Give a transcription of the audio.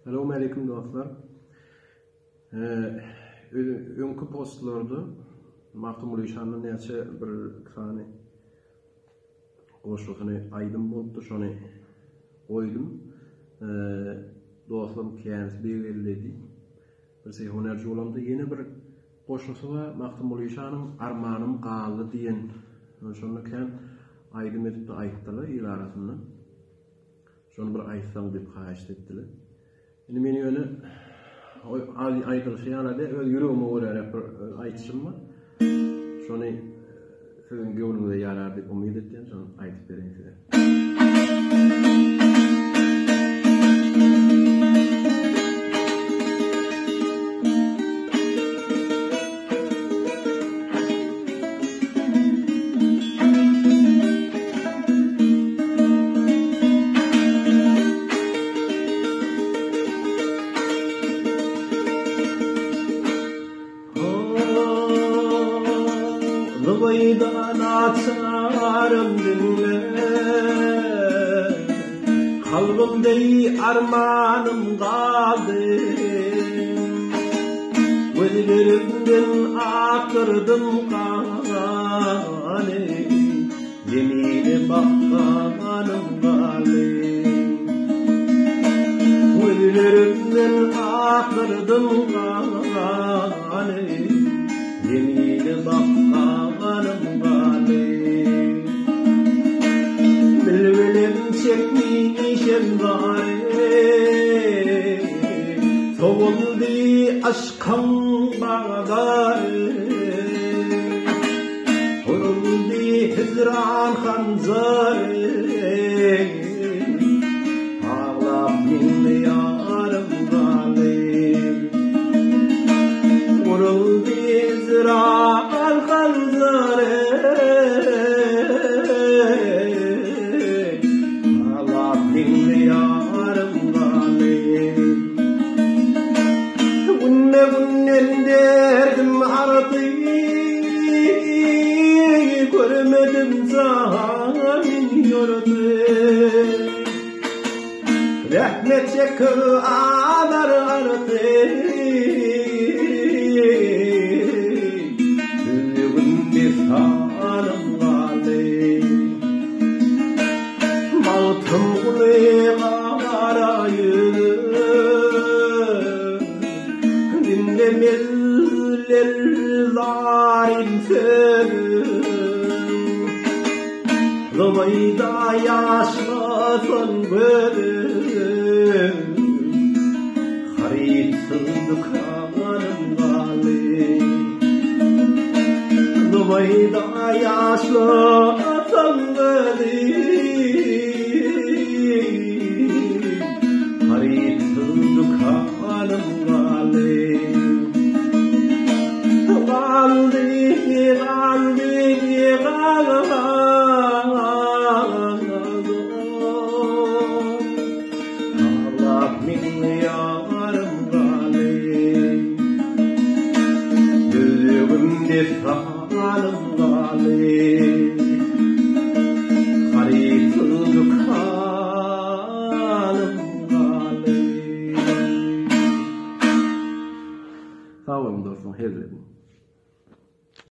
Assalamu alaikum dostlar. Önkü postlarda Mahtumul İşan'ın neçe bir tane qoşluğunu aydım bolupdu, şonu koydum. Dostlarım kendisi belirledi. Bir honerci olamda yeni bir qoşluğu var. Mahtumul İşan'ın Armanım Qaldı diyen. Şonu ken aydım edip de ayttılar il arasında. Şonu bir aytsam dep haýyş etdiler. Şimdi meni öyle aytılışy ýa-da yüreğime öýrep aytışym var. Şonu sizin göwrüňize ýarar dep umyt etdim, şonu aytyp bereň size. Lıvaydan açarım dinle, kalbimde armanım kaldı. Gözlerimden akırdım kanı, yemine bakkanım kaldı. Gözlerimden akırdım kanı, yemine bakkanım kaldı. Bilbilim çekmişim gari, soğuldu aşkım bağları. Vuruldu hicran hanzarı, ağlap minni yarım kaldı. Vuruldu hicran hanzarı, ağlap minni yarım kaldı. Günnen derdim ardı, görmedim zalim yurdu. Rahmet çekir ağlar ardı, yüzümde sanım kaldı. Mağtım kulağa araydı, dinlemezler zalim sözü. Lıvayda yaşlasın gözüm, haritsizlik kanım kaldı. Lıvayda yaşlasın